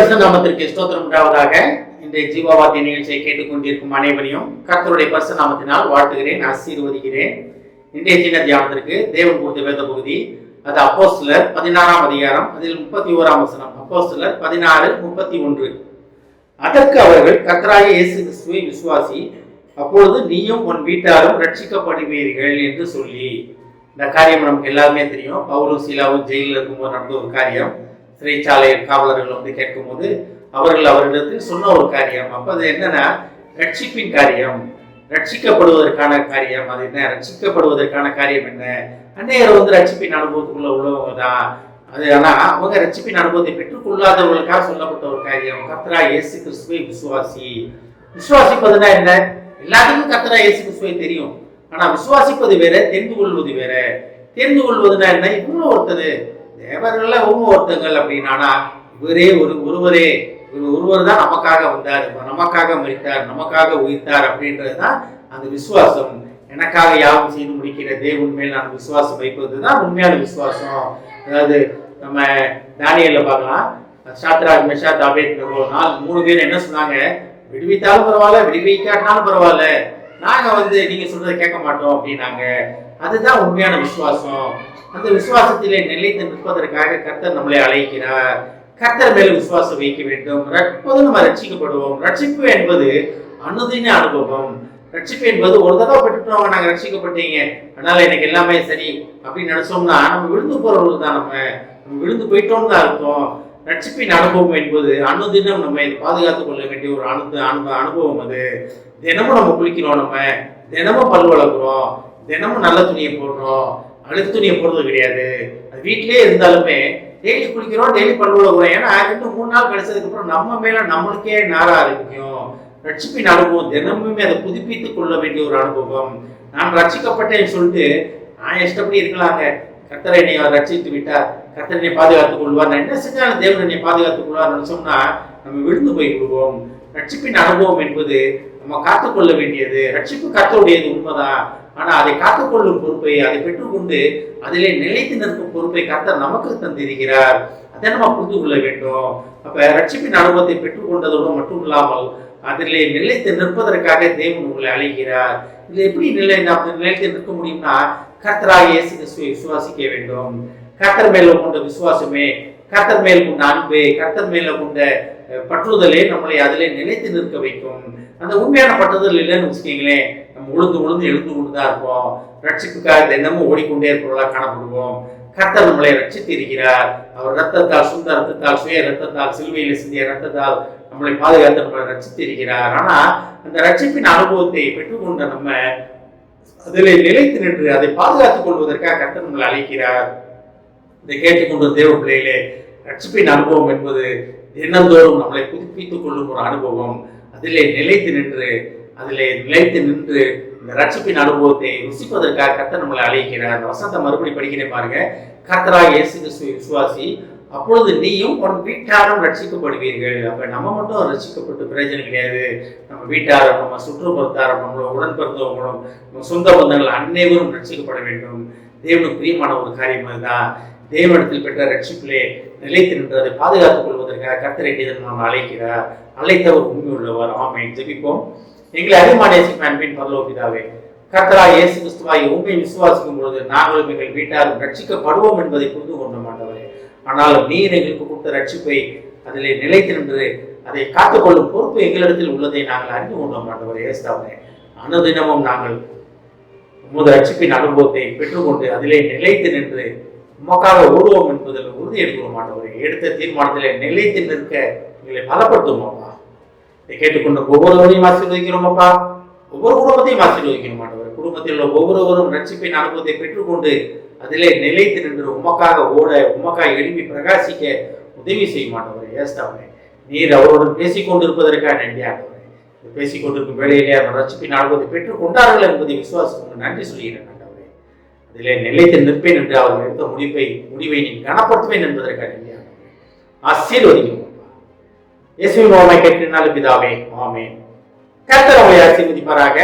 பரிசுத்த நாமத்திற்கு ஸ்தோத்திரம் உண்டாவதாக. இன்றைய ஜீவவார்த்தை நிகழ்ச்சியை கேட்டுக்கொண்டிருக்கும் அனைவரையும் கர்த்தருடைய பரிசுத்த நாமத்தினால் வாழ்த்துகிறேன், ஆசீர்வதிக்கிறேன். இன்றைய சின்ன தியானத்திற்கு தேவன் கொடுத்த வேத பகுதி அது அப்போஸ்தலர் 16ஆம் அதிகாரம், அதில் 31ஆம் வசனம். அப்போஸ்தலர் 16:31. அதற்கு அவர்கள், கர்த்தராகிய இயேசு கிறிஸ்துவை விசுவாசி, அப்பொழுது நீயும் உன் வீட்டாரும் ரட்சிக்கப்படுவீர்கள் என்று சொல்லி. இந்த காரியம் நமக்கு எல்லாருமே தெரியும். பவுலும் சீலாவும் ஜெயிலில் இருக்கும்போது நடந்த ஒரு காரியம். சிறைச்சாலை காவலர்கள் வந்து கேட்கும் போது அவர்கள் அவரிடத்தில் சொன்ன ஒரு காரியம். அப்ப அது என்னன்னா, ரட்சிப்பின் காரியம், ரட்சிக்கப்படுவதற்கான காரியம். அது என்ன? ரட்சிக்கப்படுவதற்கான காரியம் என்ன? அன்னையர் வந்து ரட்சிப்பின் அனுபவத்துக்குள்ள உள்ளவங்க தான். அது ஆனா அவங்க ரட்சிப்பின் அனுபவத்தை பெற்றுக்கொள்ளாதவர்களுக்காக சொல்லப்பட்ட ஒரு காரியம். கர்த்தராகிய இயேசு கிறிஸ்துவை விசுவாசி. விசுவாசிப்பதுனா என்ன? எல்லாத்துக்கும் கர்த்தராகிய இயேசு கிறிஸ்துவை தெரியும். ஆனா விசுவாசிப்பது வேற, தெரிந்து கொள்வது வேற. தெரிந்து கொள்வதுனா என்ன? இவங்க ஒருத்தர் தேவர்கள அவங்க ஒருத்தங்கள் அப்படின்னா, இவரே ஒருவர் தான் நமக்காக வந்தார், நமக்காக மரித்தார், நமக்காக உயிர்த்தார் அப்படின்றதுதான் அந்த விசுவாசம். எனக்காக யாவும் செய்து முடிக்கிற தேவன் மேல் நான் விசுவாசம் வைப்பதுதான் உண்மையான விசுவாசம். அதாவது நம்ம தானியேல்ல பார்க்கலாம். சாத்ராக், மேஷாக், ஆபேத்நேகோ 3 பேர் என்ன சொன்னாங்க? விடுவித்தாலும் பரவாயில்ல, விடுவிக்காட்டினாலும் பரவாயில்ல, நாங்க வந்து நீங்க சொல்றதை கேட்க மாட்டோம் அப்படின்னாங்க. அதுதான் உண்மையான விசுவாசம். அந்த விசுவாசத்திலே நிலைத்து நிற்பதற்காக கர்த்தர் நம்மளை அழைக்கிறார். கர்த்தர் மேல விசுவாசம் வைக்க வேண்டும். எப்போதும் நம்ம ரட்சிக்கப்படுவோம். ரட்சிப்பு என்பது அனுதின அனுபவம். ரட்சிப்பு என்பது ஒரு தடவை பெற்றுட்டோம், நாங்க ரட்சிக்கப்பட்டீங்க, அதனால எனக்கு எல்லாமே சரி அப்படின்னு நினைச்சோம்னா நம்ம விழுந்து போறவர்கள் தான். நம்ம விழுந்து போயிட்டோம்னு தான் அர்த்தம். ரட்சிப்பின் அனுபவம் என்பது அனுதினம் நம்ம பாதுகாத்துக் கொள்ள வேண்டிய ஒரு அனுபவம். அது தினமும் நம்ம குளிக்கிறோம், நம்ம தினமும் பல் வளர்க்குறோம், தினமும் நல்ல துணியை போடுறோம், அழுக்கு துணியை போடுறது கிடையாது. அது வீட்டிலே இருந்தாலுமே டெய்லி குளிக்கிறோம், டெய்லி பல் வளர்க்குறோம். ஏன்னா 2-3 நாள் கழிச்சதுக்கு அப்புறம் நம்ம மேல நம்மளுக்கே நார ஆரம்பிக்கும். ரட்சிப்பின் அனுபவம் தினமுமே அதை புதுப்பித்துக் கொள்ள வேண்டிய ஒரு அனுபவம். நான் ரட்சிக்கப்பட்டேன்னு சொல்லிட்டு நான் இஷ்டப்படி இருக்கலாங்க. கர்த்தரை என்னை ரட்சித்து விட்டார், கர்த்தர் என்னை பாதுகாத்துக் கொள்வார், நான் என்ன செஞ்சாலும் தேவன் என்னை பாதுகாத்துக் கொள்வார்னு சொன்னா நம்ம விழுந்து போய் விடுவோம். ரட்சிப்பின் அனுபவம் என்பது நம்ம காத்துக்கொள்ள வேண்டியது. ரட்சிப்பு கர்த்தருடையது உண்மைதான். ஆனா அதை காத்துக்கொள்ளும் பொறுப்பை, அதை பெற்றுக்கொண்டு அதிலே நிலைத்து நிற்கும் பொறுப்பை கர்த்தர் நமக்கு தந்திருக்கிறார். அதை நம்ம புரிந்து கொள்ள வேண்டும். அப்ப ரட்சிப்பின் அனுபவத்தை பெற்றுக்கொண்டதோடு மட்டும் இல்லாமல் அதிலே நிலைத்து நிற்பதற்காக தேவன் உங்களை அழைக்கிறார். இதுல எப்படி நிலைத்து நிற்க முடியும்னா, கர்த்தராகிய இயேசு கிறிஸ்துவை விசுவாசிக்க வேண்டும். கர்த்தர் மேல கொண்ட விசுவாசமே, கர்த்தர் மேல் கொண்ட அன்பே, கர்த்தர் மேல கொண்ட பற்றுதலே நம்மளை அதிலே நிலைத்து நிற்க வைக்கும். அந்த உண்மையான பற்றுதல் இல்லைன்னு வச்சுக்கீங்களேன், நம்ம உழுந்து எழுந்து கொண்டுதான் இருப்போம். ரட்சிப்புக்காக தினமும் ஓடிக்கொண்டே இருப்பவர்களா காணப்படுவோம். கர்த்தர் நம்மளை ரட்சித்து இருக்கிறார். அவர் ரத்தத்தால், சுத்த ரத்தத்தால், சுய ரத்தத்தால், சிலுவையில் சிந்திய ரத்தத்தால் நம்மளை பாதுகாத்து நம்மளை ரட்சித்து இருக்கிறார். ஆனா அந்த ரட்சிப்பின் அனுபவத்தை பெற்றுக்கொண்ட நம்ம அதிலே நிலைத்து நின்று அதை பாதுகாத்துக் கொள்வதற்காக கர்த்தர் நம்மளை அழைக்கிறார். இதை கேட்டுக்கொண்ட தேவ பிள்ளைகளே, ரட்சிப்பின் அனுபவம் என்பது தினந்தோறும் நம்மளை புதுப்பித்துக் கொள்ளும் ஒரு அனுபவம். அதிலே நிலைத்து நின்று இந்த ரட்சிப்பின் அனுபவத்தை ருசிப்பதற்காக கர்த்தர் நம்மளை அழைக்கிறார். அந்த வசனத்தை மறுபடி படிக்கிறேன் பாருங்க. கர்த்தராகிய இயேசு கிறிஸ்துவை விசுவாசி, அப்பொழுது நீயும் உன் வீட்டாரும் ரட்சிக்கப்படுவீர்கள். அப்ப நம்ம மட்டும் ரட்சிக்கப்பட்டு பிரயோஜனம் கிடையாது. நம்ம வீட்டாரும், நம்ம சுற்றுப்புறத்தாரும், நம்மளோட உடன் பிறந்தவங்களும், நம்ம சொந்த பந்தங்கள் அனைவரும் ரட்சிக்கப்பட வேண்டும். தேவனுக்கு பிரியமான ஒரு காரியம் அதுதான். தேவனிடத்தில் பெற்ற ரட்சிப்பிலே நிலைத்து நின்று அதை பாதுகாத்துக் கொள்வதற்காக கர்த்தரை நம்ம அழைக்கிறார். அழைத்தவர் உண்மை உள்ளவர். ஆமென். ஜெபிப்போம். எங்களை அதிகமான அன்பின் பரலோக பிதாவே, கர்த்தராகிய இயேசு கிறிஸ்துவாகிய உண்மையை விசுவாசிக்கும் பொழுது நாங்களும் எங்கள் வீட்டாரும் ரட்சிக்கப்படுவோம் என்பதை புரிந்து கொண்ட மாட்டவரே. ஆனாலும் நீர் எங்களுக்கு கொடுத்த ரட்சிப்பை அதிலே நிலைத்து நின்று அதை காத்துக்கொள்ளும் பொறுப்பு எங்களிடத்தில் உள்ளதை நாங்கள் அறிந்து கொண்ட மாட்டவரே. ஏசுதாவே, அனுதினமும் நாங்கள் உமது ரட்சிப்பின் அனுபவத்தை பெற்றுக்கொண்டு அதிலே நிலைத்து நின்று உமக்காக ஓடுவோம் என்பதில் உறுதி எடுக்க மாட்டவரே. எடுத்த தீர்மானத்திலே நிலைத்து நிற்க எங்களை பலப்படுத்தும் அப்பா. இதை கேட்டுக்கொண்ட ஒவ்வொருவரையும் ஆசீர்வதிக்கிறோம் அப்பா. ஒவ்வொரு குடும்பத்தையும் ஆசீர்வதிக்கிறோம் மாட்டவர். குடும்பத்தில் உள்ள ஒவ்வொருவரும் ரட்சிப்பின் அனுபவத்தை பெற்றுக்கொண்டு அதிலே நிலைத்து நின்று உமக்காக ஓட, உமக்காக எழுப்பி பிரகாசிக்க உதவி செய்ய மாட்டவரே. ஏஸ்தாவே, நீர் அவருடன் பேசிக்கொண்டிருப்பதற்காக நன்றியாகவரே. பேசிக்கொண்டிருக்கும் வேளையிலே அவர் ரட்சிப்பின் அனுபவத்தை பெற்றுக் கொண்டார்கள் என்பதை விசுவாசம் நன்றி சொல்கிறேன். அதிலே நிலைத்து நிற்பேன் என்று அவர் எடுத்த முடிவை நீ கனப்படுத்துவேன் என்பதற்காக ஆசீர்வதிக்கும். இயேசுவின் நாமத்தில் கேட்கிறேன் பிதாவே. ஆமென். கர்த்தர் உங்களை ஆசீர்வதிப்பாராக.